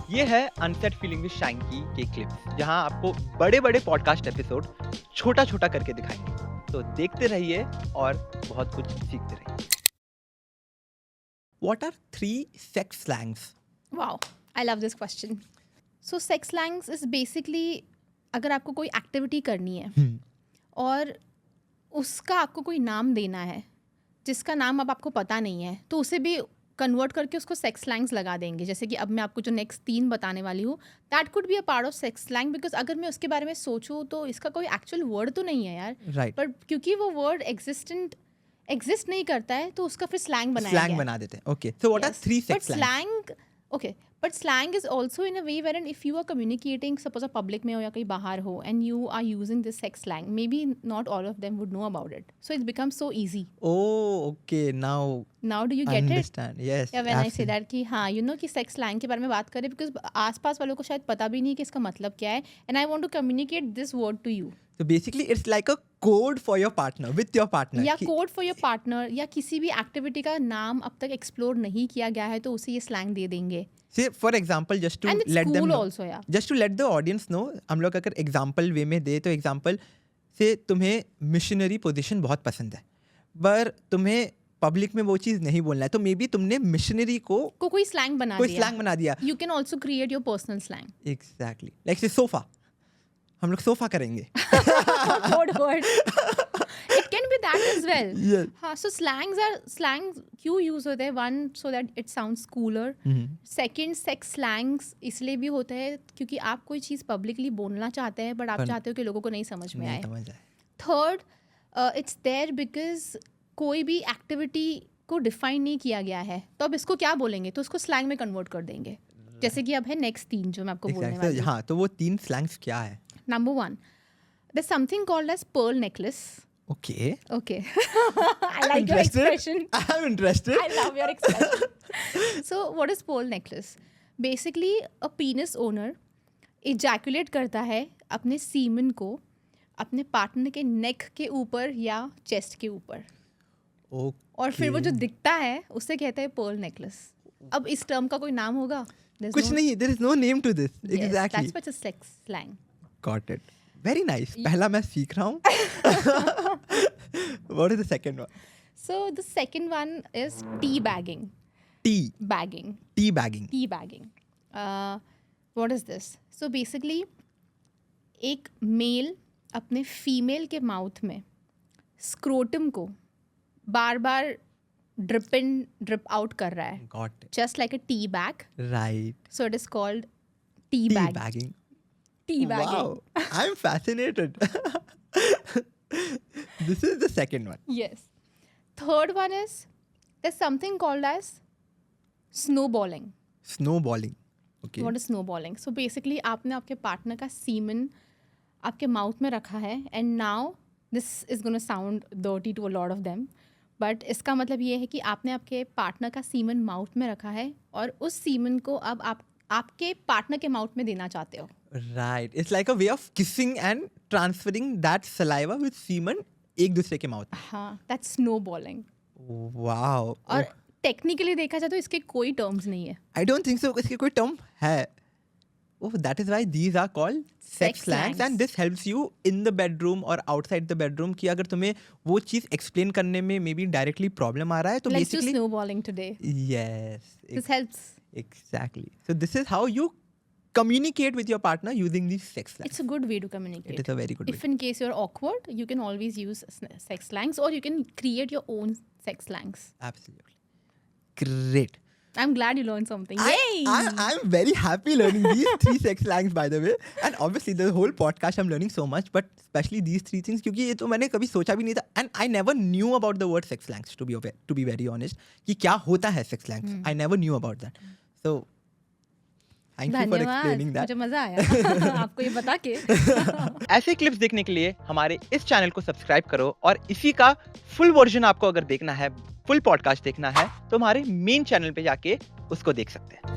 ये है unset feeling with शाइंकी के क्लिप्स, जहां आपको बड़े बड़े पॉडकास्ट एपिसोड छोटा छोटा करके दिखाएंगे। तो देखते रहिए और बहुत कुछ सीखते रहिए। What are 3 sex slangs? Wow, I love this question. So sex slangs is basically अगर आपको कोई एक्टिविटी करनी है और उसका आपको कोई नाम देना है जिसका नाम अब आपको पता नहीं है, तो उसे भी कन्वर्ट करके उसको सेक्स स्लैंग्स लगा देंगे। जैसे कि अब मैं आपको जो नेक्स्ट 3 बताने वाली हूँ, that could be a part of sex slang, because अगर मैं उसके बारे में सोचूं तो इसका कोई एक्चुअल वर्ड तो नहीं है यार, Right. पर क्योंकि वो वर्ड एग्जिस्ट नहीं करता है तो उसका फिर स्लैंग बनाया गया Slang है। बना देते हैं. Okay. So what are 3 But sex slangs? slang is also in a way wherein if you are communicating, suppose a public में हो या कहीं बाहर हो, and you are using this sex slang, maybe not all of them would know about it. So it becomes so easy. Oh, okay. Now Do you I get it? understand. Yes. या when I say absolutely. that कि हाँ, you know कि sex slang के बारे में बात करें, because आसपास वालों को शायद पता भी नहीं कि इसका मतलब क्या है, and I want to communicate this word to you. So basically it's like a code for your partner, with your partner. या कि- कोड फॉर योर पार्टनर, या किसी भी एक्टिविटी का नाम अब तक एक्सप्लोर नहीं किया गया है तो उसे ये स्लैंग दे देंगे। Say for example, just to and it's let them cool know. Also या Just to let the audience know, हम लोग अगर एग्जाम्पल वे में दे तो एग्जाम्पल से तुम्हें मिशनरी पोजीशन बहुत पसंद है, पर तुम्हें पब्लिक में वो चीज़ नहीं बोलना है, तो मे बी तुमने मिशनरी को कोई स्लैंग बना कोई दिया। स्लैंग बना दिया. You can also create your personal slang. Exactly like से सोफा, हम लोग सोफा करेंगे. Good word. It can be that as well. Yes. हाँ, so slangs क्यों यूज होते हैं? One, so that it sounds cooler. Second, sex slangs इसलिए भी होता है क्योंकि आप कोई चीज़ पब्लिकली बोलना चाहते हैं, बट आप चाहते हो कि लोगों को नहीं समझ में नहीं आए। समझ आए. थर्ड, इट्स देयर बिकॉज कोई भी एक्टिविटी को डिफाइन नहीं किया गया है, तो अब इसको क्या बोलेंगे, तो उसको स्लैंग में कन्वर्ट कर देंगे। जैसे कि अब है नेक्स्ट 3 जो मैं आपको बोलने Exactly. वाली So, हूँ। हाँ, तो वो 3 स्लैंग्स क्या है? Number 1, there's something called as pearl necklace. Okay. Okay. I like your expression. I'm interested. I love your expression. So what is pearl necklace? Basically a penis owner ejaculate करता है अपने semen को अपने partner के नेक के ऊपर या chest के ऊपर, Okay. और फिर वो जो दिखता है उसे कहते हैं पर्ल नेकलेस। अब इस टर्म का कोई नाम होगा? There's कुछ no- नहीं, there is no name to this. Yes, Exactly. that's what's a sex slang. Got it. Very nice. पहला मैं सीख रहा हूँ. What is the second one? So the second one is teabagging. Teabagging. Teabagging. What is this? So basically एक mail अपने female के mouth में scrotum को बार बार ड्रिप इन ड्रिप आउट कर रहा है, Got it. just like a tea bag. Right. So it is called teabag. Teabagging. Teabagging. Wow. I'm fascinated. This is the second one. Yes. Third one is there's something called as snowballing. Snowballing. Okay. What is snowballing? So basically आपने आपके partner का semen आपके mouth में रखा है, and now this is going to sound dirty to a lot of them, but इसका मतलब ये है कि आपने आपके पार्टनर का सीमन माउथ में रखा है और उस सीमन को अब आप आपके पार्टनर के माउथ में देना चाहते हो। Right. It's like a way of kissing and transferring that saliva with semen एक दूसरे के माउथ. हाँ, that's snowballing. Wow. और टेक्निकली देखा जाए तो इसके कोई टर्म्स नहीं है। I don't think so. इसके कोई term है. Oh, that is why these are called sex Sex slangs, slangs. and this helps you in the bedroom or outside the bedroom कि अगर तुम्हें वो चीज़ explain करने में maybe directly problem आ रहा है तो Let's do basically snowballing today. yes, This helps. exactly. So this is how you communicate with your partner using these sex slangs. It's a good way to communicate. It is a very good If way. in case you're awkward, you can always use sex slangs, or you can create your own sex slangs. Absolutely. Great. I'm glad you learned something. Yay! I'm very happy learning these 3 sex slangs, by the way. And obviously the whole podcast I'm learning so much, but especially these 3 things क्योंकि ये तो मैंने कभी सोचा भी नहीं था. And I never knew about the word sex slangs, to be very honest. कि क्या होता है sex slangs. I never knew about that. So thank you for explaining that. मुझे मजा आया आपको ये बता के। ऐसे क्लिप्स देखने के लिए हमारे इस चैनल को सब्सक्राइब करो, और इसी का फुल वर्जन आपको अगर देखना है, फुल पॉडकास्ट देखना है, तो हमारे मेन चैनल पे जाके उसको देख सकते हैं।